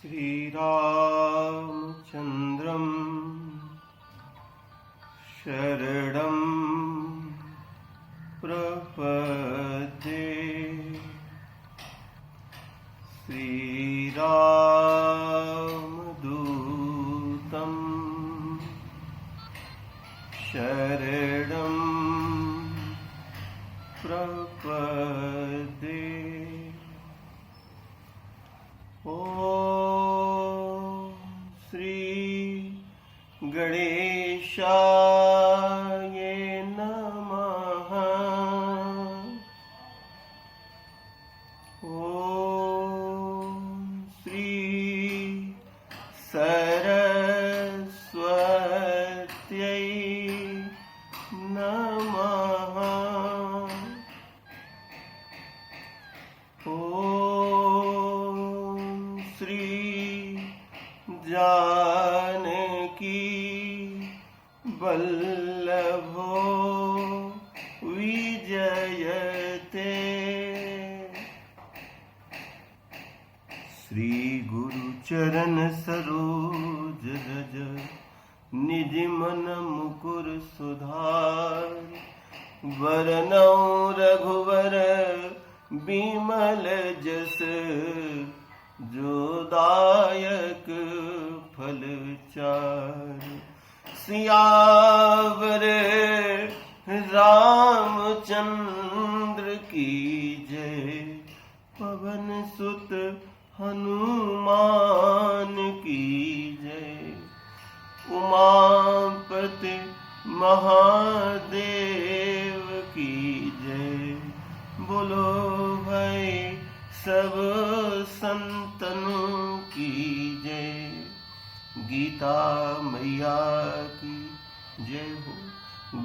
श्रीरामचन्द्रं शरणं प्रपद्ये। श्रीरामदूतं शरणं प्रपद्ये। ॐ श्री गणेशाय नमः। ॐ श्री सरस्वत्यै नमः। जानकी वल्लभो विजयते। श्री गुरु चरण सरोज रज निज मन मुकुर सुधार। वरनौ रघुवर बिमल जस जो दायक फल चार। सियावर रामचंद्र की जय। पवन सुत हनुमान की जय। उमापति महादेव की जय। बोलो भाई सब संतनों की जय। गीता मैया की जय हो।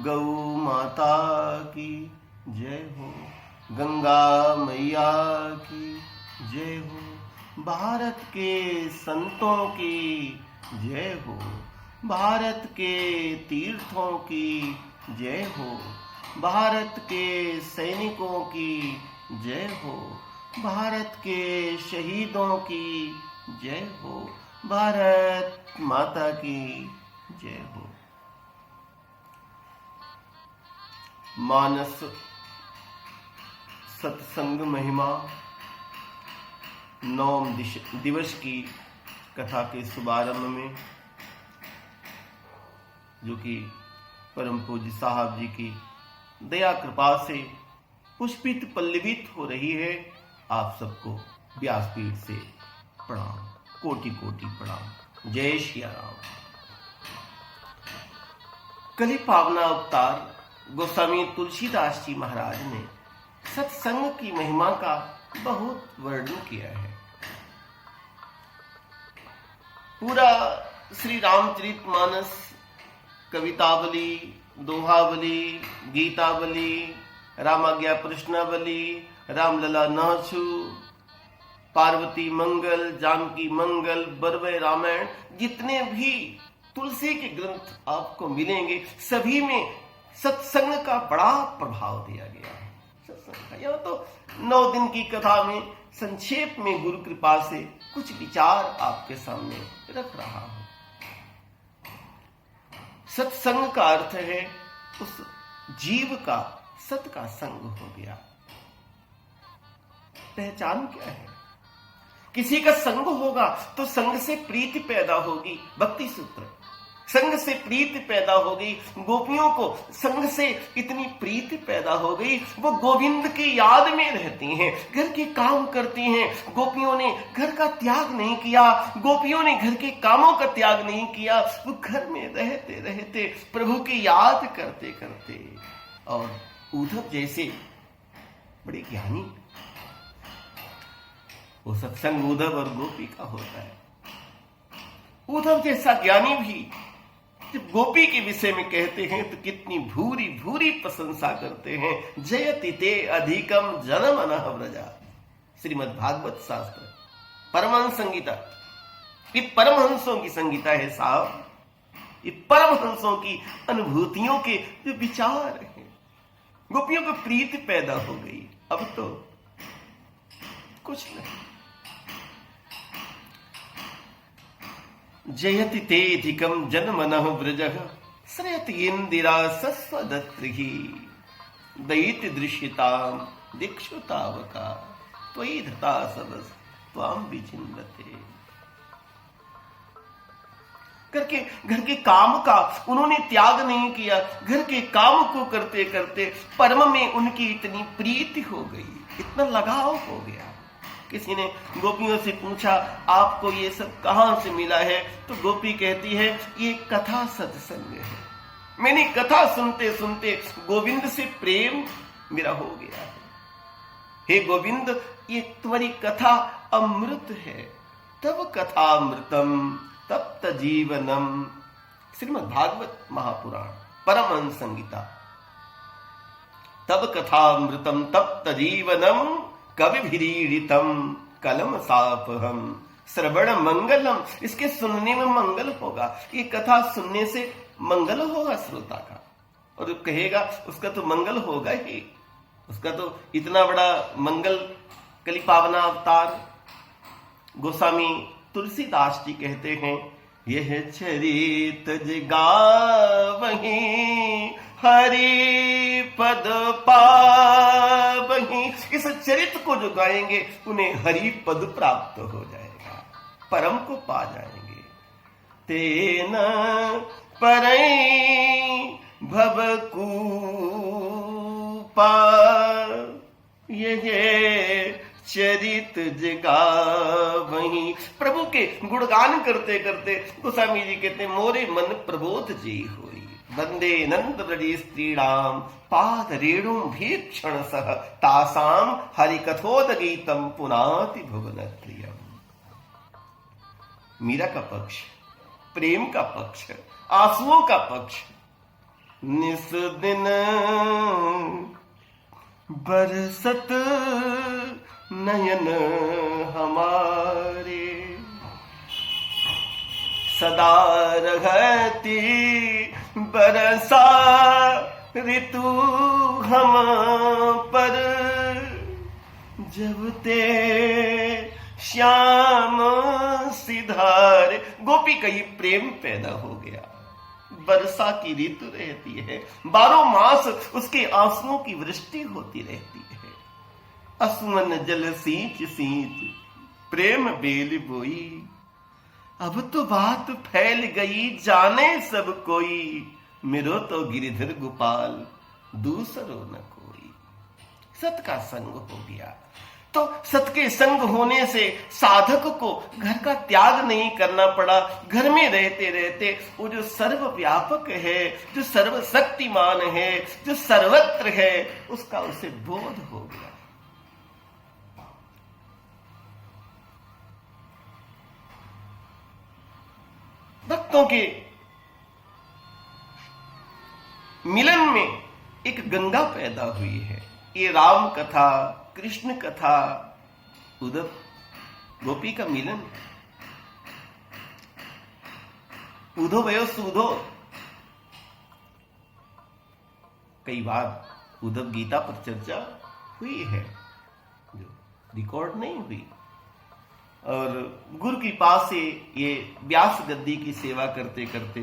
गौ माता की जय हो। गंगा मैया की जय हो। भारत के संतों की जय हो। भारत के तीर्थों की जय हो। भारत के सैनिकों की जय हो। भारत के शहीदों की जय हो। भारत माता की जय हो। मानस सत्संग महिमा 9 दिवस की कथा के शुभारंभ में, जो कि परम पूज्य साहब जी की दया कृपा से पुष्पित पल्लवित हो रही है, आप सबको व्यासपीठ से प्रणाम, कोटि कोटि प्रणाम। जय श्री राम। कलि पावना अवतार गोस्वामी तुलसीदास जी महाराज ने सत्संग की महिमा का बहुत वर्णन किया है। पूरा श्री रामचरितमानस कवितावली, दोहावली, गीतावली, रामाज्ञा प्रश्नावली, रामलला नहछु, पार्वती मंगल, जानकी मंगल, बरवे रामायण, जितने भी तुलसी के ग्रंथ आपको मिलेंगे, सभी में सत्संग का बड़ा प्रभाव दिया गया है। सत्संग का यह तो 9 दिन की कथा में संक्षेप में गुरु कृपा से कुछ विचार आपके सामने रख रहा हूं। सत्संग का अर्थ है उस जीव का सत का संग हो गया। पहचान क्या है? किसी का संग होगा तो संग से प्रीति पैदा होगी। भक्ति सूत्र, संग से प्रीति पैदा होगी। गोपियों को संग से इतनी प्रीति पैदा हो गई, वो गोविंद की याद में रहती हैं, घर के काम करती हैं। गोपियों ने घर का त्याग नहीं किया, गोपियों ने घर के कामों का त्याग नहीं किया। वो घर में रहते रहते प्रभु की याद करते करते। और उद्धव जैसे बड़े ज्ञानी, वो सत्संग उद्धव और गोपी का होता है। उद्धव जैसा ज्ञानी भी जब गोपी के विषय में कहते हैं तो कितनी भूरी भूरी प्रशंसा करते हैं। जयति ते अधिकम जनम अनह व्रजा। श्रीमद् भागवत शास्त्र, परमहंस संगीता, ये परमहंसों की संगीता है साहब। ये परमहंसों की अनुभूतियों के जो विचार हैं। गोपियों को प्रीति पैदा हो गई, अब तो कुछ नहीं। जयति तेधिकम जनमनः व्रजः श्रयति इंदिरा सस्वदत्रिः दयिति दृश्यताम दिक्षु तावका त्वयि धता सबस त्वाम विचिन्वते। घर के काम का उन्होंने त्याग नहीं किया। घर के काम को करते करते परम में उनकी इतनी प्रीति हो गई, इतना लगाव हो गया। किसी ने गोपियों से पूछा, आपको ये सब कहां से मिला है? तो गोपी कहती है, ये कथा सत्संग है। मैंने कथा सुनते सुनते गोविंद से प्रेम मेरा हो गया है। हे गोविंद, ये तुम्हारी कथा अमृत है। तब कथा अमृतम तप्त जीवनम। श्रीमद् भागवत महापुराण परमहंस संहिता। तब कथामृतम तप्त जीवनम कविभिरीडितम कलम सापहम श्रवण मंगलम। इसके सुनने में मंगल होगा। ये कथा सुनने से मंगल होगा श्रोता का, और कहेगा उसका तो मंगल होगा ही। उसका तो इतना बड़ा मंगल कली पावना अवतार गोस्वामी तुलसीदास जी कहते हैं, यह चरित गावहीं हरि पद पावहीं। इस चरित को जो गाएंगे उन्हें हरि पद प्राप्त हो जाएगा, परम को पा जाएंगे। तेन परई भवकूपा ये चरित जगावहीं। प्रभु के गुणगान करते करते गोस्वामी जी कहते, मोरे मन प्रबोध जी होई वंदे नंद ब्रज स्त्रीणाम पाद रेणु भीक्षण सह तासाम हरि कथोद गीतम पुनाति भुवन प्रियम। मीरा का पक्ष, प्रेम का पक्ष, आंसुओं का पक्ष। निस दिन बरसत नयन हमारे सदा रहती बरसा ऋतु हम पर। जब ते श्याम सिधार। गोपी का ही प्रेम पैदा हो गया। वर्षा की ऋतु रहती है, 12 मास उसके आंसुओं की वृष्टि होती रहती है। असुमन जल सींच सींच प्रेम बेल बोई। अब तो बात फैल गई जाने सब कोई, मेरो तो गिरिधर गोपाल दूसरो न कोई। सत का संग हो गया। तो सत के संग होने से साधक को घर का त्याग नहीं करना पड़ा। घर में रहते रहते वो जो सर्वव्यापक है, जो सर्वशक्तिमान है, जो सर्वत्र है, उसका उसे बोध हो गया। भक्तों के मिलन में एक गंगा पैदा हुई है। ये राम कथा, कृष्ण कथा, उद्धव गोपी का मिलन। उधो वयो सुधो। कई बार उद्धव गीता पर चर्चा हुई है जो रिकॉर्ड नहीं हुई। और गुरु की पास से ये व्यास गद्दी की सेवा करते करते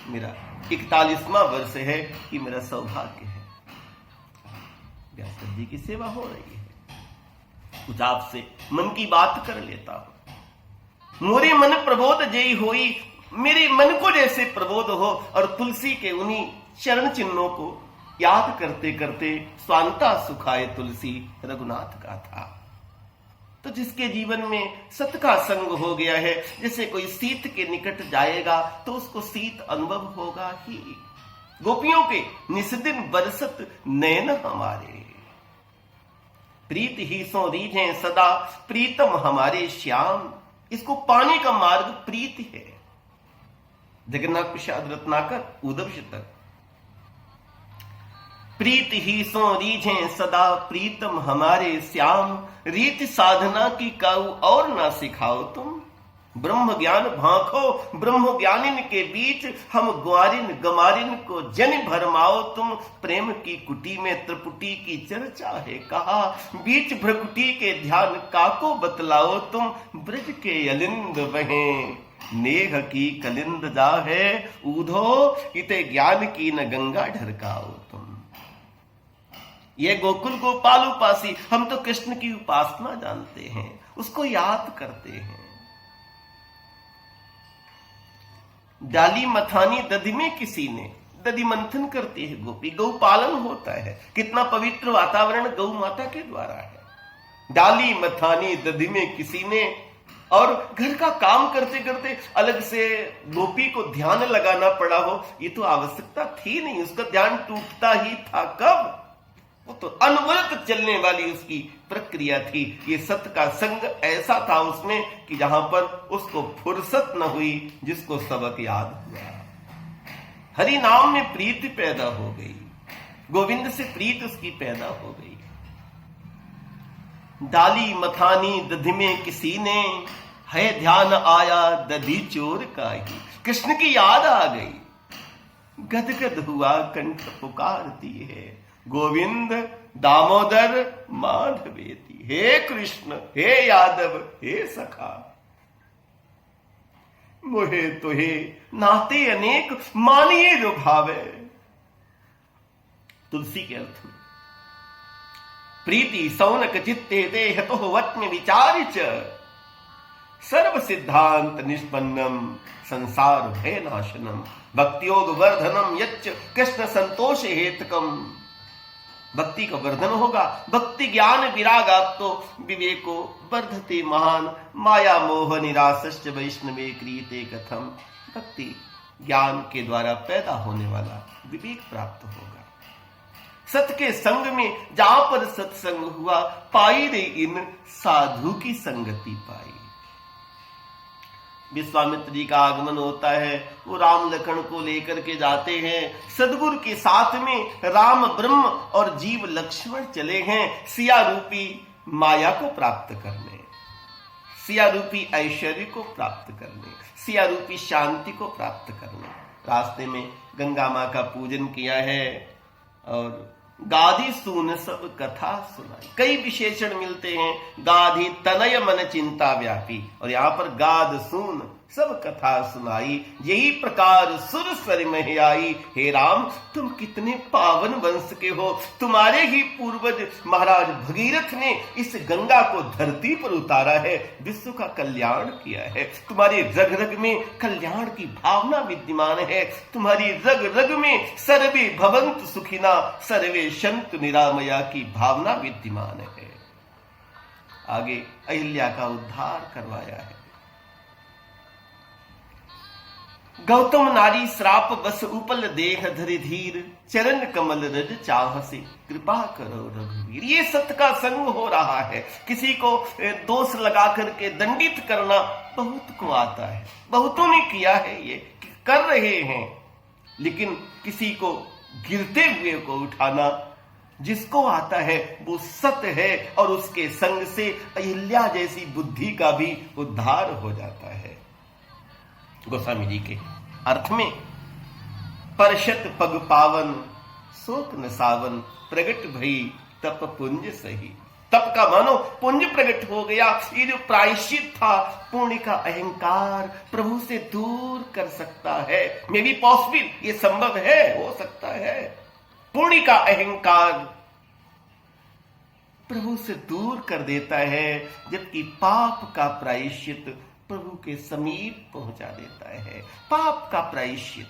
मेरा 41वां वर्ष है कि मेरा सौभाग्य है। व्यास गद्दी की सेवा हो रही है। कुछ आपसे मन की बात कर लेता हूं। मोरे मन प्रबोध जय होई। मेरे मन को जैसे प्रबोध हो और तुलसी के उन्हीं चरण चिन्हों को याद करते करते स्वांता सुखाए तुलसी रघुनाथ का था। तो जिसके जीवन में सत का संग हो गया है, जैसे कोई शीत के निकट जाएगा तो उसको शीत अनुभव होगा ही। गोपियों के निस्दिन बरसत नैन हमारे, प्रीत ही सो रीझे सदा प्रीतम हमारे श्याम। इसको पाने का मार्ग प्रीति है। जगन्नाथ प्रसाद रत्नाकर उद्धव शतक। प्रीत ही सो रीझे सदा प्रीतम हमारे श्याम। रीत साधना की काऊ और ना सिखाओ तुम। ब्रह्म ज्ञान भांखो ब्रह्म ज्ञानिन के बीच। हम ग्वारिन गमारिन को जन भरमाओ तुम। प्रेम की कुटी में त्रिपुटी की चर्चा है कहा। बीच भ्रकुटी के ध्यान काको बतलाओ तुम। ब्रज के अलिंद बहें नेह की कलिंद जाहे, ऊधो इते ज्ञान की न गंगा ढरकाओ तुम। ये गोकुल गोपाल उपासी, हम तो कृष्ण की उपासना जानते हैं, उसको याद करते हैं। डाली मथानी दधि में किसी ने, दधि मंथन करती है गोपी, गौ पालन होता है। कितना पवित्र वातावरण गौ माता के द्वारा है। डाली मथानी दधि में किसी ने, और घर का काम करते करते अलग से गोपी को ध्यान लगाना पड़ा हो, ये तो आवश्यकता थी नहीं। उसका ध्यान टूटता ही था कब? वो तो अनवरत चलने वाली उसकी प्रक्रिया थी। ये सत का संग ऐसा था उसमें कि जहां पर उसको फुर्सत न हुई, जिसको सबक याद हुआ। हरि नाम में प्रीति पैदा हो गई, गोविंद से प्रीत उसकी पैदा हो गई। डाली मथानी दधि में किसी ने, है ध्यान आया दधि चोर का ही। कृष्ण की याद आ गई, गदगद हुआ कंठ पुकारती है, गोविंद दामोदर माधवेती। हे कृष्ण, हे यादव, हे सखा, मोहे तुहे नाते अनेक, मानिए जो भावे। तुलसी के अर्थ में प्रीति सौनक चित्ते ते हतो वत्म विचारि च, सर्व सिद्धांत निष्पन्नम संसार भय नाशनम, भक्तियोग वर्धनम यच्च कृष्ण संतोष हेतकम। भक्ति का वर्धन होगा, भक्ति ज्ञान विराग तो विवेको वर्धते महान, माया मोह निराश्च वैष्णवे क्रियते कथम। भक्ति ज्ञान के द्वारा पैदा होने वाला विवेक प्राप्त होगा। सत के संग में जहां पर सत्संग हुआ, पाई रे इन साधु की संगति पाई। विश्वामित्र जी का आगमन होता है, वो राम लखन को लेकर के जाते हैं। सदगुरु के साथ में राम ब्रह्म और जीव लक्ष्मण चले हैं सिया रूपी माया को प्राप्त करने, सिया रूपी ऐश्वर्य को प्राप्त करने, सिया रूपी शांति को प्राप्त करने। रास्ते में गंगा मां का पूजन किया है और गाधी सून सब कथा सुनाई। कई विशेषण मिलते हैं, गाधी तनय मन चिंता व्यापी, और यहां पर गाध सून सब कथा सुनाई, यही प्रकार सुर स्वर में आई। हे राम, तुम कितने पावन वंश के हो, तुम्हारे ही पूर्वज महाराज भगीरथ ने इस गंगा को धरती पर उतारा है, विश्व का कल्याण किया है। तुम्हारी रग रग में कल्याण की भावना विद्यमान है, तुम्हारी रग रग में सर्वे भवंतु सुखिना सर्वे संतु निरामया की भावना विद्यमान है। आगे अहिल्या का उद्धार करवाया है। गौतम नारी श्राप बस उपल देह धरि धीर, चरण कमल रज चाह से कृपा करो रघुवीर। ये सत का संग हो रहा है। किसी को दोष लगा करके दंडित करना बहुत को आता है, बहुतों ने किया है, ये कर रहे हैं। लेकिन किसी को गिरते हुए को उठाना जिसको आता है वो सत है, और उसके संग से अहिल्या जैसी बुद्धि का भी उद्धार हो जाता है। गोस्वामी जी के अर्थ में परशत पग पावन शोक न सावन, प्रगट भई तप पुंज सही। तप का मानो पुंज प्रकट हो गया। ये जो प्रायश्चित था, पुण्य का अहंकार प्रभु से दूर कर सकता है। मे बी पॉसिबल, ये संभव है, हो सकता है। पुण्य का अहंकार प्रभु से दूर कर देता है, जबकि पाप का प्रायश्चित प्रभु के समीप पहुंचा देता है। पाप का प्रायश्चित,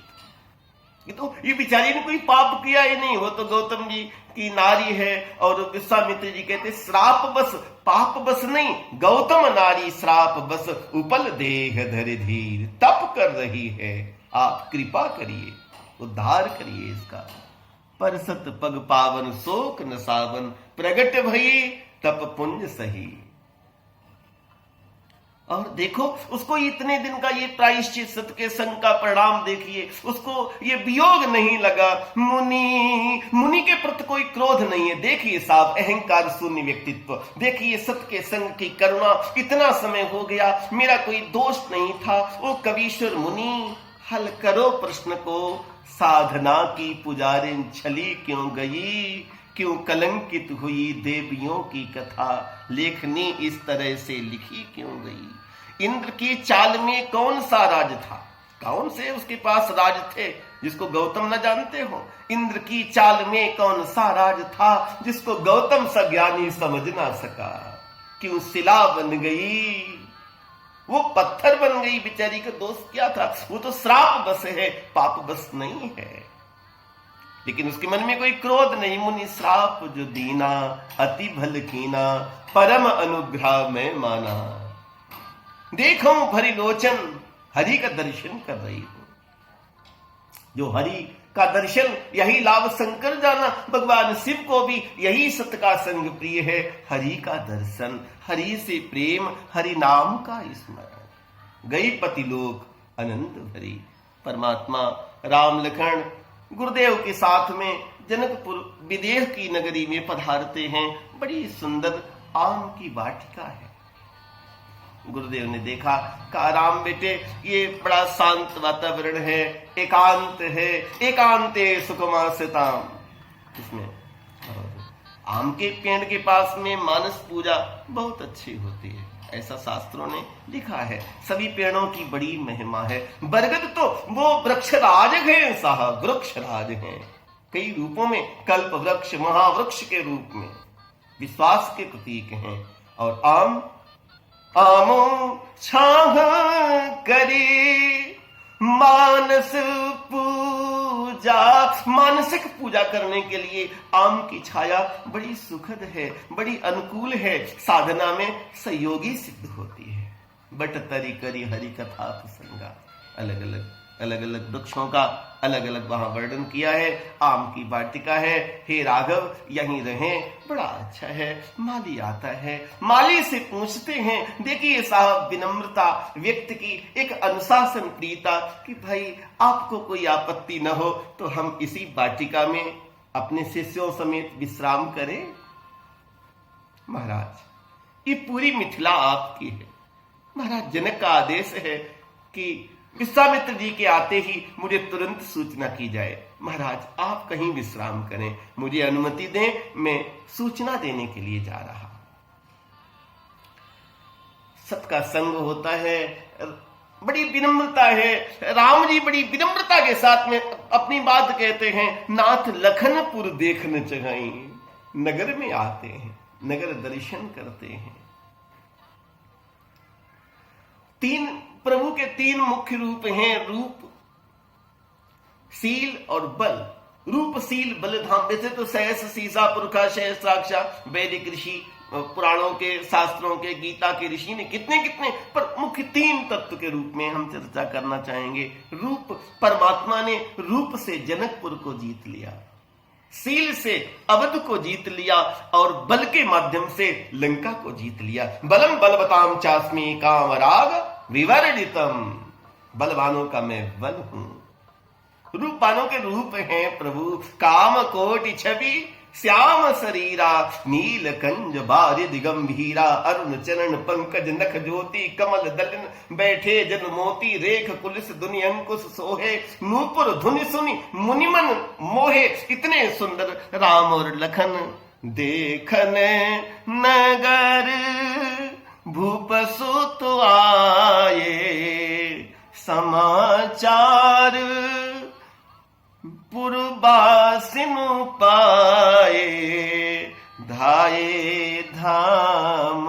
ये बेचारी ने कोई पाप किया ही नहीं, वो तो गौतम जी की नारी है। और विश्वामित्र जी कहते श्राप बस, पाप बस नहीं, गौतम नारी श्राप बस उपल देह धरि धीर। तप कर रही है, आप कृपा करिए, उद्धार करिए इसका। परसत पग पावन शोक न सावन, प्रगट भई तप पुंज सही। और देखो उसको इतने दिन का ये प्रायश्चित सत के संग का परिणाम देखिए, उसको ये वियोग नहीं लगा। मुनि के प्रति कोई क्रोध नहीं है। देखिए साहब, अहंकार शून्य व्यक्तित्व, देखिए सत के संग की करुणा। इतना समय हो गया, मेरा कोई दोष नहीं था। ओ कवीश्वर मुनि, हल करो प्रश्न को, साधना की पुजारिन छली क्यों गई, क्यों कलंकित हुई देवियों की कथा, लेखनी इस तरह से लिखी क्यों गई। इंद्र की चाल में कौन सा राज था? कौन से उसके पास राज थे जिसको गौतम न जानते हो? इंद्र की चाल में कौन सा राज था जिसको गौतम सा ज्ञानी समझ ना सका? क्यों शिला बन गई, वो पत्थर बन गई, बेचारी का दोष क्या था? वो तो श्राप बस है, पाप बस नहीं है। लेकिन उसके मन में कोई क्रोध नहीं। मुनि श्राप जो दीना, अति भल कीना, परम अनुग्रह में माना। देखो भरी लोचन, हरि का दर्शन कर रही हूं। जो हरि का दर्शन, यही लाभ शंकर जाना। भगवान शिव को भी यही सत्य का संग प्रिय है, हरि का दर्शन, हरि से प्रेम, हरि नाम का स्मरण। गई पतिलोक अनंत भरी। परमात्मा राम लखन गुरुदेव के साथ में जनकपुर विदेह की नगरी में पधारते हैं। बड़ी सुंदर आम की वाटिका है। गुरुदेव ने देखा, कहा राम बेटे ये बड़ा शांत वातावरण है, एकांत है, एकांते सुखमास्यताम। इसमें आम के पेड़ के पास में मानस पूजा बहुत अच्छी होती है, ऐसा शास्त्रों ने लिखा है। सभी पेड़ों की बड़ी महिमा है। बरगद तो वो वृक्षराज है साहब, वृक्षराज हैं कई रूपों में, कल्प वृक्ष, महावृक्ष के रूप में, विश्वास के प्रतीक हैं। और आम, आमो छाह करी मानस पूजा। मानसिक पूजा करने के लिए आम की छाया बड़ी सुखद है, बड़ी अनुकूल है, साधना में सहयोगी सिद्ध होती है। बट तरी करी हरि कथा प्रसंगा। अलग अलग वृक्षों का अलग अलग वहां वर्णन किया है। आम की वाटिका है, हे राघव यहीं रहें, बड़ा अच्छा है। माली आता है, माली से पूछते हैं, देखिए साहब विनम्रता व्यक्ति की, एक अनुशासन प्रियता कि भाई आपको कोई आपत्ति न हो तो हम इसी वाटिका में अपने शिष्यों समेत विश्राम करें। महाराज ये पूरी मिथिला आपकी है। महाराज जनक का आदेश है कि विश्वामित्र जी के आते ही मुझे तुरंत सूचना की जाए। महाराज आप कहीं विश्राम करें, मुझे अनुमति दें, मैं सूचना देने के लिए जा रहा। सबका संग होता है, बड़ी विनम्रता है। राम जी बड़ी विनम्रता के साथ में अपनी बात कहते हैं। नाथ लखनपुर देखने चढ़ाई, नगर में आते हैं, नगर दर्शन करते हैं। प्रभु के तीन मुख्य रूप हैं, रूप, शील और बल। रूप, शील, बल धाम। वैसे तो सहस सीसा पुरखा सहस्राक्षा वैदिक ऋषि, पुराणों के, शास्त्रों के, गीता के ऋषि ने कितने कितने, पर मुख्य तीन तत्व के रूप में हम चर्चा करना चाहेंगे। रूप, परमात्मा ने रूप से जनकपुर को जीत लिया, शील से अवध को जीत लिया और बल के माध्यम से लंका को जीत लिया। बलम बलवताम चास्मी कामराग विवर्णितम। बलवानों का मैं बल हूं। रूपवानों के रूप हैं प्रभु। काम कोटि छवि श्याम शरीरा, नील कंज बारिद गंभीरा, अरुण चरण पंकज नख ज्योति, कमल दलन बैठे जन मोती, रेख कुलिस दुनि अंकुश सोहे, नूपुर धुनि सुनि मुनिमन मोहे। इतने सुंदर राम और लखन देखने नगर भूप सुत आए, समाचार पुरबासिनु पाए, धाये धाम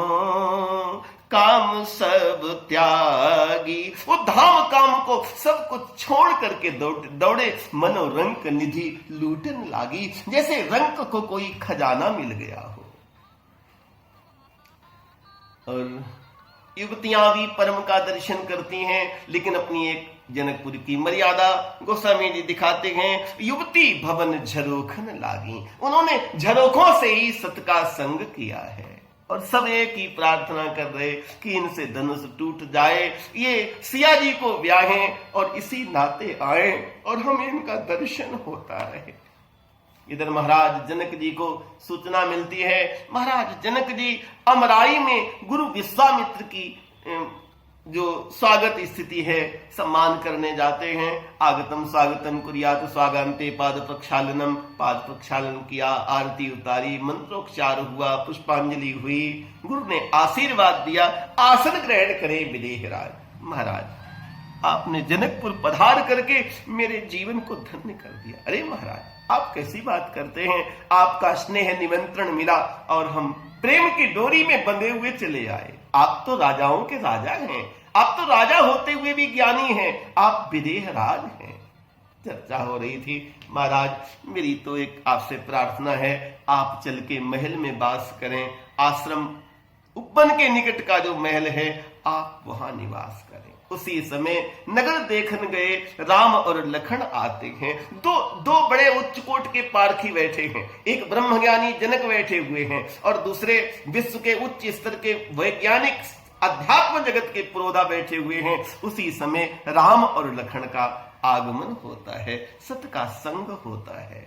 काम सब त्यागी। वो धाम काम को सब कुछ छोड़ करके दौड़े, मनोरंक निधि लूटन लागी। जैसे रंक को कोई खजाना मिल गया हो। और युवतियां भी परम का दर्शन करती हैं, लेकिन अपनी एक जनकपुर की मर्यादा गोस्वामी जी दिखाते हैं। युवती भवन झरोखन लागी। उन्होंने झरोखों से ही सत का संग किया है। और सब एक ही प्रार्थना कर रहे कि इनसे धनुष टूट जाए, ये सिया जी को ब्याहें और इसी नाते आए और हमें इनका दर्शन होता रहे। इधर महाराज जनक जी को सूचना मिलती है। महाराज जनक जी अमराई में गुरु विश्वामित्र की जो स्वागत स्थिति है, सम्मान करने जाते हैं। आगतम स्वागतम कुर्यात स्वागंते पाद प्रक्षालनम, पाद प्रक्षालन किया, आरती उतारी, मंत्रोच्चार हुआ, पुष्पांजलि हुई, गुरु ने आशीर्वाद दिया, आसन ग्रहण करें विदेहराज। महाराज आपने जनकपुर पधार करके मेरे जीवन को धन्य कर दिया। अरे महाराज आप कैसी बात करते हैं, आपका स्नेह निमंत्रण मिला और हम प्रेम की डोरी में बंधे हुए चले आए। आप तो राजाओं के राजा हैं, आप तो राजा होते हुए भी ज्ञानी हैं, आप विदेह राज हैं। चर्चा हो रही थी। महाराज मेरी तो एक आपसे प्रार्थना है, आप चल के महल में वास करें, आश्रम उपवन के निकट का जो महल है आप वहां निवास करें। उसी समय नगर देखन गए राम और लखन आते हैं। दो बड़े उच्च कोट के पारखी बैठे हैं, एक ब्रह्मज्ञानी जनक बैठे हुए हैं और दूसरे विश्व के उच्च स्तर के वैज्ञानिक अध्यात्म जगत के पुरोधा बैठे हुए हैं। उसी समय राम और लखन का आगमन होता है, सत का संग होता है।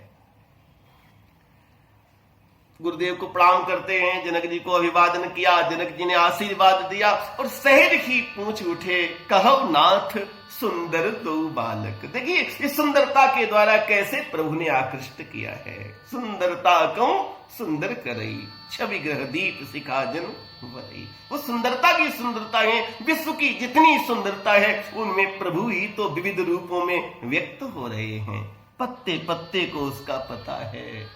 गुरुदेव को प्रणाम करते हैं, जनक जी को अभिवादन किया, जनक जी ने आशीर्वाद दिया और सहज ही पूछ उठे, कहो नाथ सुंदर दो बालक। देखिए इस सुंदरता के द्वारा कैसे प्रभु ने आकृष्ट किया है। सुंदरता कहूं सुंदर करई, छवि ग्रह दीप सिखा जन वरई। वो सुंदरता की सुंदरता है, विश्व की जितनी सुंदरता है उनमें प्रभु ही तो विविध रूपों में व्यक्त हो रहे हैं। पत्ते पत्ते को उसका पता है,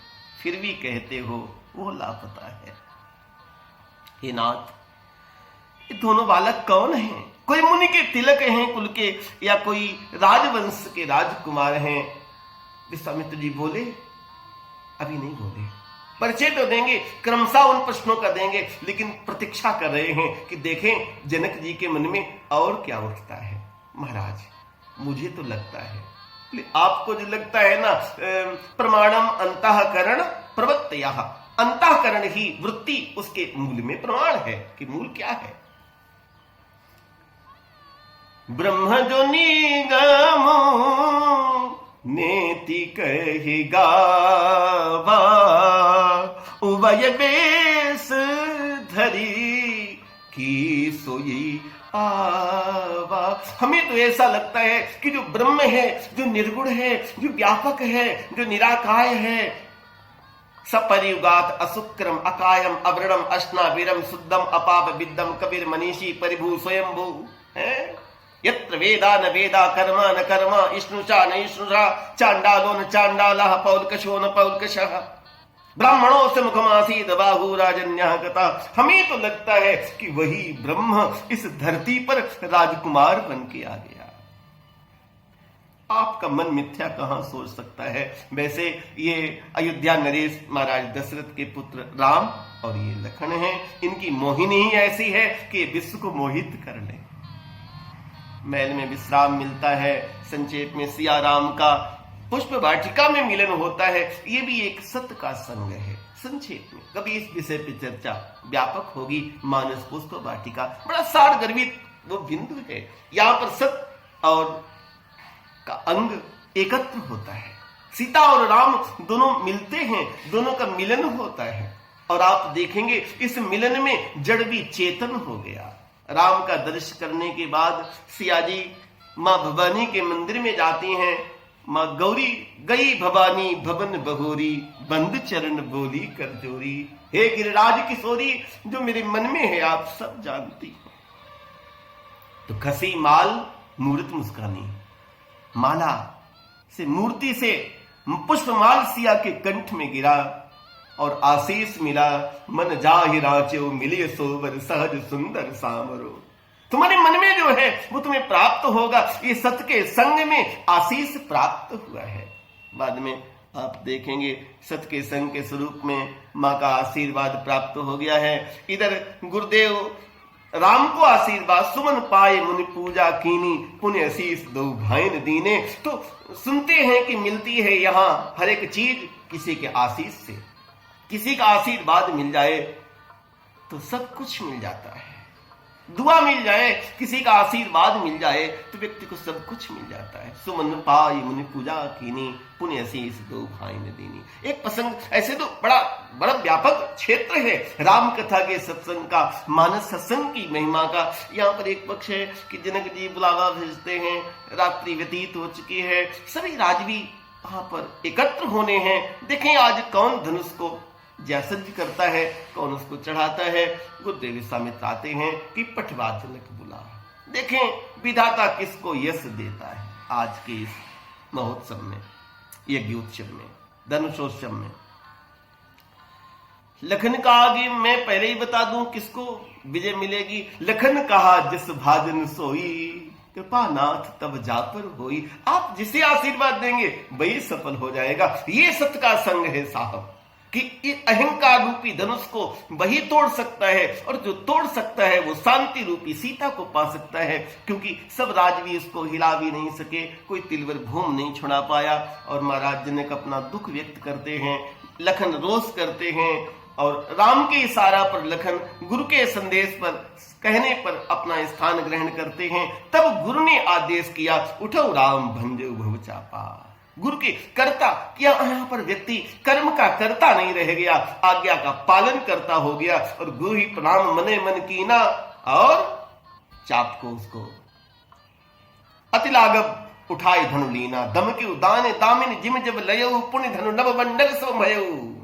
फिर भी कहते हो वो लापता है। हे नाथ ये दोनों बालक कौन हैं? कोई मुनि के तिलक हैं कुल के, या कोई राजवंश के राजकुमार हैं? विश्वामित्र जी बोले, अभी नहीं बोले, परिचय तो देंगे, क्रमशः उन प्रश्नों का देंगे, लेकिन प्रतीक्षा कर रहे हैं कि देखें जनक जी के मन में और क्या उठता है। महाराज मुझे तो लगता है, आपको जो लगता है ना, प्रमाणम अंतःकरण प्रवृत्तयः, अंतःकरण ही वृत्ति उसके मूल में प्रमाण है कि मूल क्या है। ब्रह्म जो निगम नेति कहि गावा, उभय बेस धरी की सोई आवा। हमें तो ऐसा लगता है कि जो ब्रह्म है, जो निर्गुण है, जो व्यापक है, जो निराकार है, सपरियुगात असुक्रम अकायम अवरणम अश्नावीरम शुद्धम अपाप विद्दम कबीर मनीषी परिभू स्वयंभू है। यत्र वेदा न वेदा कर्मा न कर्मा इष्णुषा न इष्णुषा चांडालो न चांडालः पौलकशो न पौलकशः ब्राह्मणों से मुखमासीद बाहु राजन्यः कथा। हमें तो लगता है कि वही ब्रह्म इस धरती पर राजकुमार बन के आ गया। आपका मन मिथ्या कहां सोच सकता है। वैसे ये अयोध्या नरेश महाराज दशरथ के पुत्र राम और ये लखन हैं, इनकी मोहिनी ही ऐसी है कि विश्व को मोहित कर ले। महल में विश्राम मिलता है। संक्षेप में सिया राम का पुष्प वाटिका में मिलन होता है। ये भी एक सत्य का संग है। संक्षेप में कभी इस विषय पर चर्चा व्यापक होगी। मानस पुष्प वाटिका बड़ा सार गर्भित वो बिंदु है। यहाँ पर सत्य और का अंग एकत्र होता है। सीता और राम दोनों मिलते हैं, दोनों का मिलन होता है और आप देखेंगे इस मिलन में जड़ भी चेतन हो गया। राम का दर्शन करने के बाद सिया जी मां भवानी के मंदिर में जाती हैं। मां गौरी गई भवानी भवन बहोरी, बंद चरण बोली कर जोरी। हे गिरिराज किशोरी, जो मेरे मन में है आप सब जानती हैं। तो खसी माल मूर्त मुस्कानी, माला से मूर्ति से पुष्पमाल सिया के कंठ में गिरा और आशीष मिला। मन जाहि राचो मिले सोवर सहज सुंदर सामरो। तुम्हारे मन में जो है वो तुम्हें प्राप्त होगा। ये सत्य के संग में आशीष प्राप्त हुआ है। बाद में आप देखेंगे सत्य के संग के स्वरूप में मां का आशीर्वाद प्राप्त हो गया है। इधर गुरुदेव राम को आशीर्वाद, सुमन पाए मुनि पूजा कीनी, पुण्य आशीष दो भाइन दीने। तो सुनते हैं कि मिलती है यहाँ हर एक चीज किसी के आशीष से। किसी का आशीर्वाद मिल जाए तो सब कुछ मिल जाता है। दुआ मिल जाए, किसी का आशीर्वाद मिल जाए तो व्यक्ति को सब कुछ मिल जाता है। सुमन पाई मुनि पूजा कीनी, पुण्य शीस दो भाई ने दीनी। एक प्रसंग, ऐसे तो बड़ा व्यापक क्षेत्र है राम कथा के सत्संग का, मानस सत्संग की महिमा का। यहाँ पर एक पक्ष है कि जनक जी बुलावा भेजते हैं, रात्रि व्यतीत हो चुकी है, सभी राजवी वहां पर एकत्र होने हैं। देखें आज कौन धनुष को जयसज्ज करता है, कौन उसको चढ़ाता है। गुरुदेव विश्वामित्र आते हैं कि पठवा जनक बुला। देखें विधाता किसको यश देता है आज के इस महोत्सव में, यज्ञोत्सव में, धनुषोत्सव में। लखन का आगे मैं पहले ही बता दूं किसको विजय मिलेगी। लखन कहा जिस भाजन सोई, कृपानाथ तब जा पर होई। आप जिसे आशीर्वाद देंगे वही सफल हो जाएगा। ये सत्य का संग है साहब, कि अहंकार रूपी धनुष को वही तोड़ सकता है, और जो तोड़ सकता है वो शांति रूपी सीता को पा सकता है। क्योंकि सब राजवी इसको हिला भी नहीं सके, कोई तिलवर भूम नहीं छुड़ा पाया। और महाराज जनक अपना दुख व्यक्त करते हैं, लखन रोष करते हैं, और राम के इशारा पर लखन गुरु के संदेश पर कहने पर अपना स्थान ग्रहण करते हैं। तब गुरु ने आदेश किया, उठो राम भंजो भव चापा। गुरु के कर्ता, यहाँ पर व्यक्ति कर्म का कर्ता नहीं रह गया, आज्ञा का पालन करता हो गया। और गुरु ही प्रणाम मने मन कीना, और चाप को उसको अतिलागब उठाए धनु लीना। दम के उदाने दामिन जिम जब लयऊ, पुण्य धनु नव मंडल सो भयऊ।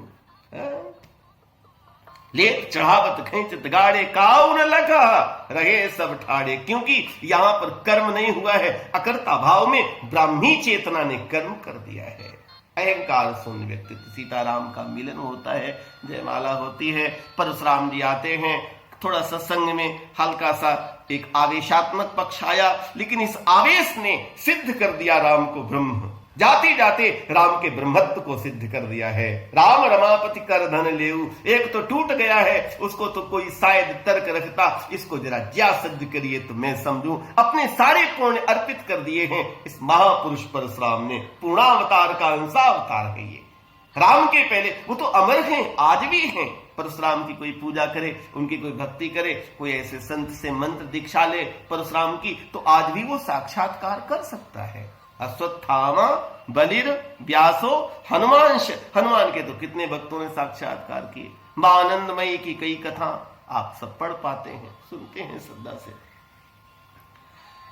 लेप चढ़ावत खींचत गाड़े, काऊ न लखा रहे सब ठाड़े। क्योंकि यहां पर कर्म नहीं हुआ है, अकर्ता भाव में ब्राह्मी चेतना ने कर्म कर दिया है। अहंकार शून्य व्यक्तित्व। सीताराम का मिलन होता है, जयमाला होती है, परशुराम जी आते हैं। थोड़ा सत्संग में हल्का सा एक आवेशात्मक पक्ष आया, लेकिन इस आवेश ने सिद्ध कर दिया राम को ब्रह्म। जाते जाते राम के ब्रह्मत्व को सिद्ध कर दिया है। राम रमापति कर धन लेऊ, एक तो टूट गया है, उसको तो कोई शायद तर्क रखता, इसको जरा ज्या सिद्ध करिए तो मैं समझूं। अपने सारे पुण्य अर्पित कर दिए हैं इस महापुरुष परशुराम ने। पूर्णावतार का अंशावतार है ये। राम के पहले वो तो अमर हैं, आज भी हैं। परशुराम की कोई पूजा करे, उनकी कोई भक्ति करे, कोई ऐसे संत से मंत्र दीक्षा ले परशुराम की, तो आज भी वो साक्षात्कार कर सकता है। अश्वत्थामा बलिर व्यासो हनुमांश, हनुमान के तो कितने भक्तों ने साक्षात्कार किए। मां आनंदमयी की कई कथा आप सब पढ़ पाते हैं, सुनते हैं श्रद्धा से।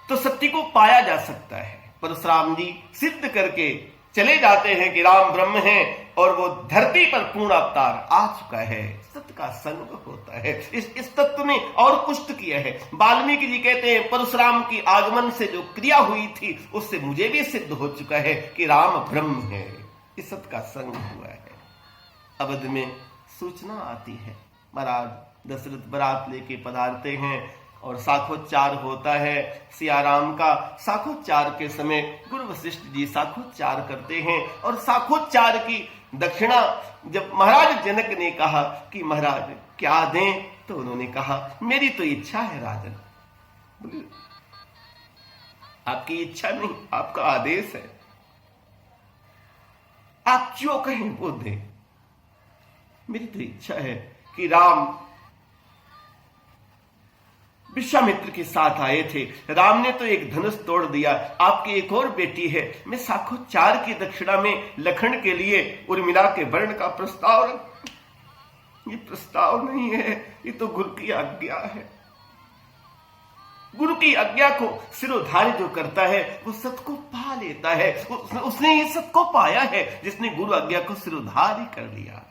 तो सत्य को पाया जा सकता है। परशुराम जी सिद्ध करके चले जाते हैं कि राम ब्रह्म हैं, और वो धरती पर पूर्ण अवतार आ चुका है। सत्य का संग होता है। इस तत्व ने और पुष्ट किया है। वाल्मीकि जी कहते हैं परशुराम की आगमन से जो क्रिया हुई थी उससे मुझे भी सिद्ध हो चुका है कि राम ब्रह्म है। इस सत्य का संग हुआ है। अवध में सूचना आती है, महाराज दशरथ बारात लेके पधारते हैं और साखोच्चार होता है सियाराम का। साखोच्चार के समय गुरु वशिष्ठ जी साखोच्चार करते हैं, और साखोच्चार की दक्षिणा जब महाराज जनक ने कहा कि महाराज क्या दें, तो उन्होंने कहा मेरी तो इच्छा है राजन। बोले आपकी इच्छा नहीं, आपका आदेश है, आप जो कहें वो दें। मेरी तो इच्छा है कि राम विश्वामित्र के साथ आए थे, राम ने तो एक धनुष तोड़ दिया, आपकी एक और बेटी है, मैं साखोच्चार की दक्षिणा में लखन के लिए उर्मिला के वर्ण का प्रस्ताव ये प्रस्ताव नहीं है, ये तो गुरु की आज्ञा है। गुरु की आज्ञा को सिरोधार्य जो करता है वो सत्य को पा लेता है। उसने ये सत्य को पाया है जिसने गुरु आज्ञा को सिरोधार्य कर लिया।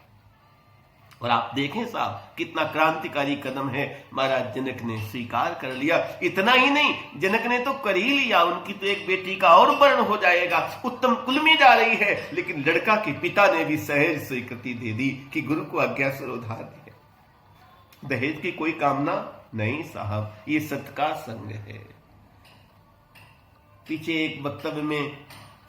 और आप देखें साहब कितना क्रांतिकारी कदम है, महाराज जनक ने स्वीकार कर लिया। इतना ही नहीं, जनक ने तो कर ही लिया, उनकी तो एक बेटी का और वर्ण हो जाएगा, उत्तम कुल में जा रही है। लेकिन लड़का के पिता ने भी सहज स्वीकृति दे दी कि गुरु को आज्ञा सिरोधार्य है। दहेज की कोई कामना नहीं साहब, ये सत्य का संग है। पीछे एक वक्तव्य में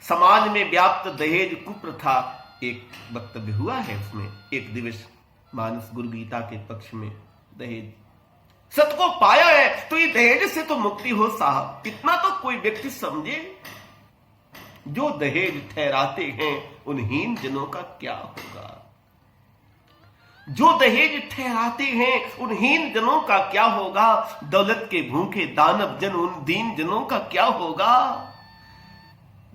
समाज में व्याप्त दहेज कुप्रथा एक वक्तव्य हुआ है, उसमें एक दिवस मानस गुरु गीता के पक्ष में दहेज सत्य को पाया है तो ये दहेज से तो मुक्ति हो साहब। इतना तो कोई व्यक्ति समझे, जो दहेज ठहराते हैं उन हीन जनों का क्या होगा। जो दहेज ठहराते हैं उन हीन जनों का क्या होगा, दौलत के भूखे दानव जन उन दीन जनों का क्या होगा।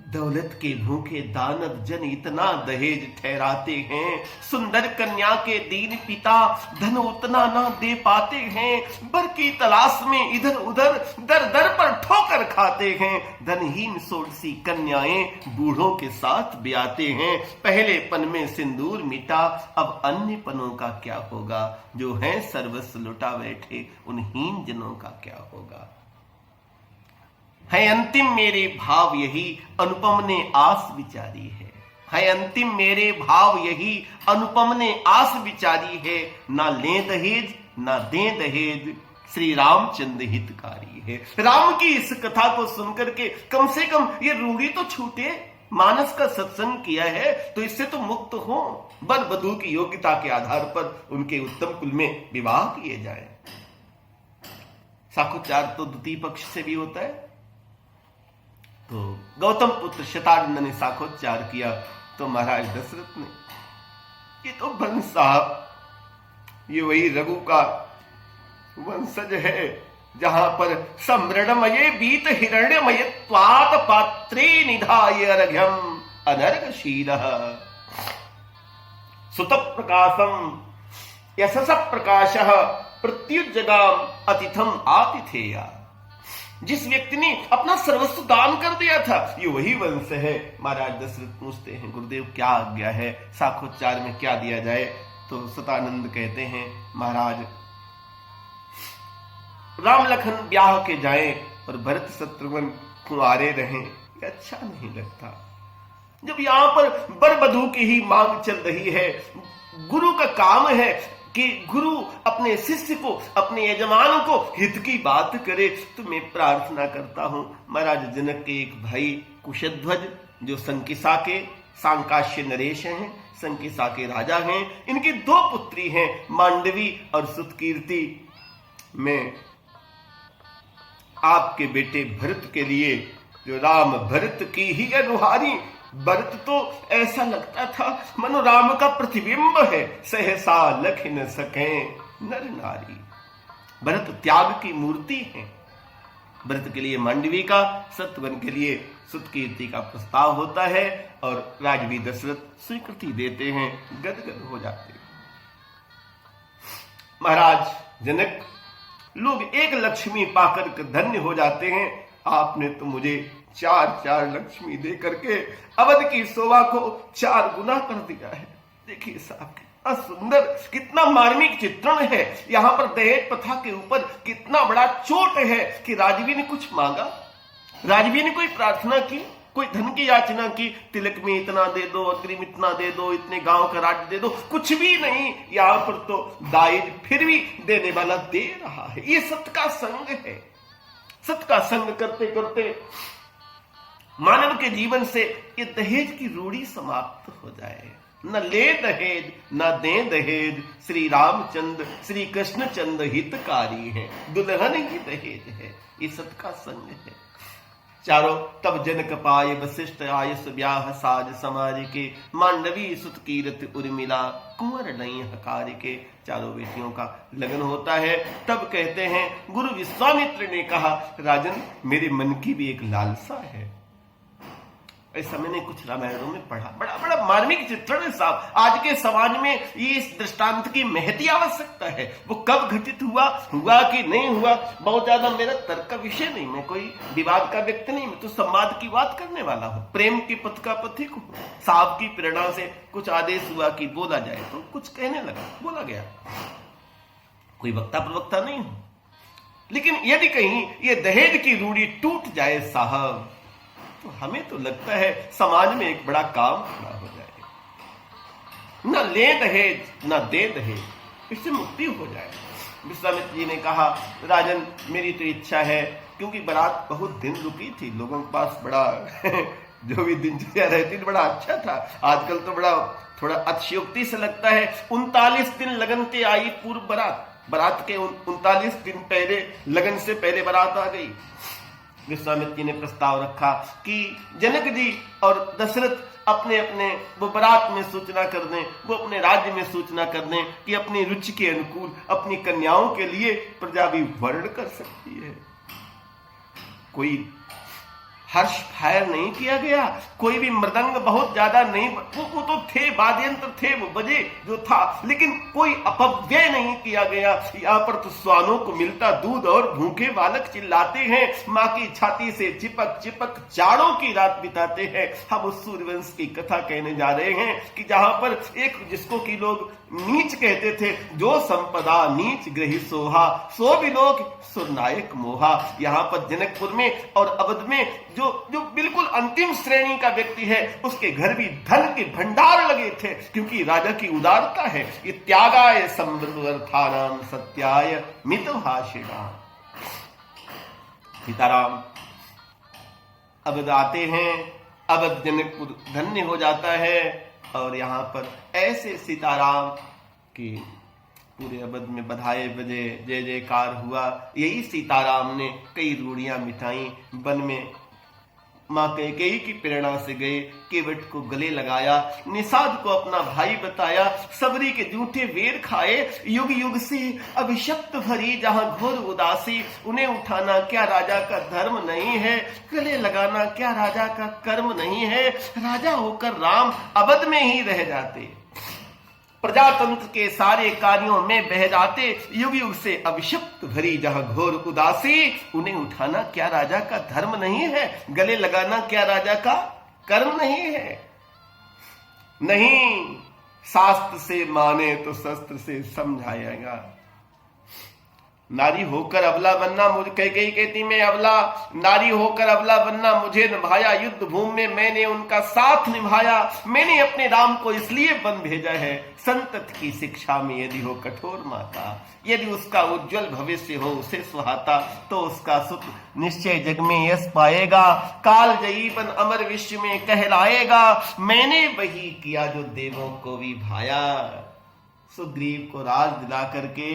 दौलत के भूखे दानव जन इतना दहेज ठहराते हैं, सुंदर कन्या के दीन पिता धन उतना ना दे पाते हैं, बर की तलाश में इधर उधर दर दर पर ठोकर खाते हैं। धनहीन सोडसी कन्याएं बूढ़ों के साथ ब्याते हैं, पहले पन में सिंदूर मिटा अब अन्य पनों का क्या होगा, जो है सर्वस्व लुटा बैठे उन हीन जनों का क्या होगा। है अंतिम मेरे भाव यही अनुपम ने आस विचारी है अंतिम मेरे भाव यही अनुपम ने आस विचारी है, ना ले दहेज ना दे दहेज श्री रामचंद्र हितकारी है। राम की इस कथा को सुनकर के कम से कम ये रूढ़ी तो छूटे, मानस का सत्संग किया है तो इससे तो मुक्त हो, वर वधू की योग्यता के आधार पर उनके उत्तम कुल में विवाह किए जाए। साखोच्चार तो द्वितीय पक्ष से भी होता है। तो गौतम पुत्र शतानंद ने साखोच्चार किया तो महाराज दशरथ ने, ये तो वंश साहब, ये वही रघु का वंशज है जहां पर सम्रणमये बीत हिरण्यमय त्वात पात्रे निधाय अर्घ्यम अनर्घशीलः सुत प्रकाशम यशस प्रकाशः प्रत्युज्जगाम अतिथम आतिथेया। जिस व्यक्ति ने अपना सर्वस्व दान कर दिया था, ये वही वंश है। महाराज दशरथ पूछते हैं गुरुदेव क्या आज्ञा है, साखोच्चार में क्या दिया जाए। तो सतानंद कहते हैं महाराज राम लखन ब्याह के जाएं और भरत शत्रुघ्न कुंवारे रहें, ये अच्छा नहीं लगता। जब यहां पर वर वधू की ही मांग चल रही है, गुरु का काम है कि गुरु अपने शिष्य को, अपने यजमान को हित की बात करे। तो मैं प्रार्थना करता हूं महाराज जनक के एक भाई कुशध्वज जो संकिसा के सांकाश्य नरेश हैं, संकिसा के राजा हैं, इनकी 2 पुत्री हैं मांडवी और सुतकीर्ति। मैं आपके बेटे भरत के लिए, जो राम भरत की ही अनुहारी, भरत तो ऐसा लगता था मनो राम का प्रतिबिंब है, सहसा लख न सके नर नारी। भरत त्याग की मूर्ति है। भरत के लिए मांडवी का, शत्रुघ्न के लिए सुतकीर्ति का प्रस्ताव होता है और राजवी दशरथ स्वीकृति देते हैं, गदगद हो जाते हैं। महाराज जनक, लोग एक लक्ष्मी पाकर धन्य हो जाते हैं, आपने तो मुझे 4 लक्ष्मी दे करके अवध की शोभा को 4 गुना कर दिया है। देखिए साहब कितना सुंदर, कितना मार्मिक चित्रण है। यहां पर दहेज प्रथा के ऊपर कितना बड़ा चोट है कि राजवी ने कुछ मांगा, राजवी ने कोई प्रार्थना की, कोई धन की याचना की, तिलक में इतना दे दो, अग्रिम इतना दे दो, इतने गांव का राज्य दे दो, कुछ भी नहीं। यहां पर तो दाइज फिर भी देने वाला दे रहा है। ये सत्य का संग है। सत्य का संग करते करते मानव के जीवन से ये दहेज की रूढ़ी समाप्त हो जाए। न ले दहेज न दे दहेज श्री रामचंद्र श्री कृष्णचंद्र हितकारी है, दुल्हन ही दहेज है। ये सत्य का संग है। चारों तब जनक पाए वशिष्ठ आयस ब्याह साज समाज के, मांडवी सुतकीरत उर्मिला कुंवर नहीं हकार के। चारों बेटियों का लगन होता है। तब कहते हैं गुरु विश्वामित्र ने कहा राजन मेरे मन की भी एक लालसा है। ऐसा मैंने कुछ रामायणों में पढ़ा, बड़ा बड़ा मार्मिक चित्रण है साहब। आज के समाज में ये इस दृष्टांत की महती आवश्यकता है। वो कब घटित हुआ कि नहीं हुआ, बहुत ज्यादा मेरा तर्क का विषय नहीं, मैं कोई विवाद का व्यक्ति नहीं, मैं तो संवाद की बात करने वाला हूं। प्रेम के पथ का पथिक हूं। साहब की प्रेरणा से कुछ आदेश हुआ कि बोला जाए तो कुछ कहने लगा, बोला गया। कोई वक्ता प्रवक्ता नहीं हूं। लेकिन यदि कहीं ये दहेज की रूढ़ी टूट जाए साहब, तो हमें तो लगता है समाज में एक बड़ा काम खड़ा हो जाए। न ले दहेज न दे दहेज, इससे मुक्ति हो जाए। विश्वामित्र जी ने कहा राजन मेरी तो इच्छा है, क्योंकि बारात बहुत दिन रुकी थी, लोगों के पास बड़ा जो भी दिनचर्या रहती थी बड़ा अच्छा था। आजकल तो बड़ा थोड़ा अतिशयोक्ति से लगता है। 39 दिन लगन के आई पूर्व बारात के 39 दिन पहले, लगन से पहले बारात आ गई। विश्वामित्र जी ने प्रस्ताव रखा कि जनक जी और दशरथ अपने अपने वो बारात में सूचना कर दें, वो अपने राज्य में सूचना कर दें कि अपनी रुचि के अनुकूल अपनी कन्याओं के लिए प्रजा भी वर्ण कर सकती है। कोई हर्ष फायर नहीं किया गया, कोई भी मृदंग बहुत ज्यादा नहीं, वो तो थे वाद्यंत्र थे, वो बजे जो था, लेकिन कोई अपव्यय नहीं किया गया। यहाँ पर तो स्वानों को मिलता दूध और भूखे बालक चिल्लाते हैं, माँ की छाती से चिपक चिपक जाड़ों की रात बिताते हैं। हम उस सूर्यवंश की कथा कहने जा रहे हैं कि जहां पर एक जिसको कि लोग नीच कहते थे, जो संपदा नीच ग्रही सोहा, सो भी लोग सुरनायक मोहा। यहाँ पर जनकपुर में और अवध में जो बिल्कुल अंतिम श्रेणी का व्यक्ति है, उसके घर भी धन के भंडार लगे थे, क्योंकि राजा की उदारता है। ये त्यागाय समृद्धानाम सत्याय मितभाषिणा। सीताराम अवध आते हैं, अवध जनकपुर धन्य हो जाता है, और यहाँ पर ऐसे सीताराम की पूरे अवध में बधाई बजे, जय जयकार हुआ। यही सीताराम ने कई रूढ़ियां मिटाई, वन में मां कैकेयी की प्रेरणा से गए, केवट को गले लगाया, निषाद को अपना भाई बताया, सबरी के जूठे वेर खाए, युग युग से अभिशप्त भरी जहां घोर उदासी, उन्हें उठाना क्या राजा का धर्म नहीं है, गले लगाना क्या राजा का कर्म नहीं है। राजा होकर राम अवध में ही रह जाते, प्रजातंत्र के सारे कार्यों में बह जाते, युग युग से अभिशप्त भरी जहां घोर उदासी, उन्हें उठाना क्या राजा का धर्म नहीं है, गले लगाना क्या राजा का कर्म नहीं है। नहीं, शास्त्र से माने तो शस्त्र से समझाएगा। नारी होकर अबला बनना, मुझे कैकेयी कहती मैं अबला, नारी होकर अबला बनना मुझे निभाया, युद्ध भूमि में मैंने उनका साथ निभाया, मैंने अपने राम को इसलिए वन भेजा है, संतत की शिक्षा में यदि हो कठोर माता, यदि उसका उज्जवल भविष्य हो उसे सुहाता, तो उसका सुख निश्चय जग में यश पाएगा, काल जयीबन अमर विश्व में कहलाएगा, मैंने वही किया जो देवों को भी भाया। सुग्रीव को राज दिला करके,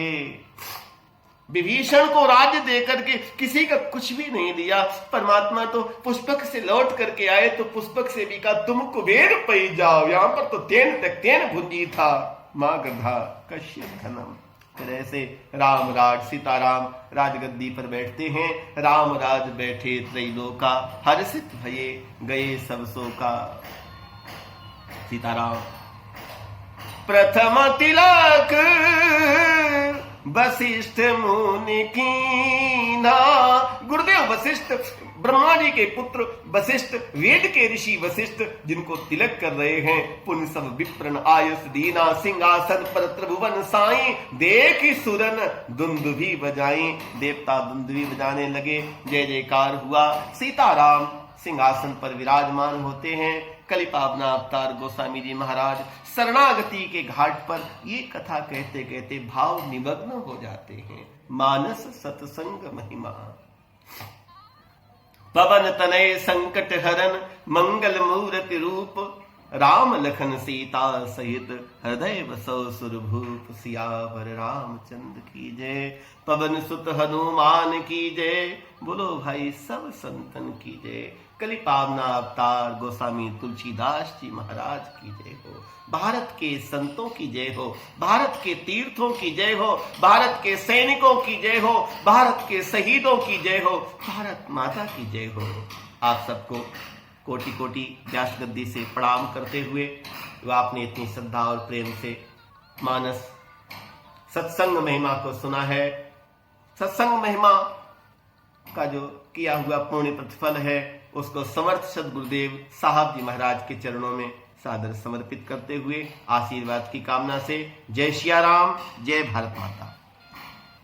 विभीषण को राज्य देकर के, किसी का कुछ भी नहीं दिया। परमात्मा तो पुष्पक से लौट करके आए तो पुष्पक से भी कहा तुम कुबेर पै जाओ, यहां पर तो तेन तक तेन भुंजी था, मां गधा कश्यप धनम। फिर ऐसे राम राज सीताराम राजगद्दी पर बैठते हैं, राम राज बैठे त्रैलोका, हर्षित भये गए सब शोका। सीताराम प्रथम तिलक वशिष्ठ मुनि कीना। गुरुदेव वशिष्ठ, ब्रह्मा जी के पुत्र वशिष्ठ, वेद के ऋषि वशिष्ठ, जिनको तिलक कर रहे हैं। पुन सब विप्रन आयुष दीना, सिंहासन पर त्रिभुवन साई, देख सुरन दुंदुभी बजाई। देवता दुंदुभी बजाने लगे, जय जयकार हुआ। सीताराम सिंहासन पर विराजमान होते हैं। कलिपावना अवतार गोस्वामी जी महाराज शरणागति के घाट पर ये कथा कहते कहते भाव निमग्न हो जाते हैं। मानस सत्संग महिमा, पवन तनय संकट हरन, मंगल मूर्ति रूप, राम लखन सीता सहित हृदय बसो सुरभूप। सियावर रामचंद्र की जय, पवन सुत हनुमान की जय, बोलो भाई सब संतन की जय। कलिपावना अवतार गोस्वामी तुलसीदास जी महाराज की जय हो। भारत के संतों की जय हो, भारत के तीर्थों की जय हो, भारत के सैनिकों की जय हो, भारत के शहीदों की जय हो, भारत माता की जय हो। आप सबको कोटि कोटि व्यास गद्दी से प्रणाम करते हुए, वो आपने इतनी श्रद्धा और प्रेम से मानस सत्संग महिमा को सुना है। सत्संग महिमा का जो किया हुआ पुण्य प्रतिफल है, उसको समर्थ सद्गुरुदेव साहब जी महाराज के चरणों में सादर समर्पित करते हुए आशीर्वाद की कामना से, जय सिया राम, जय भारत माता।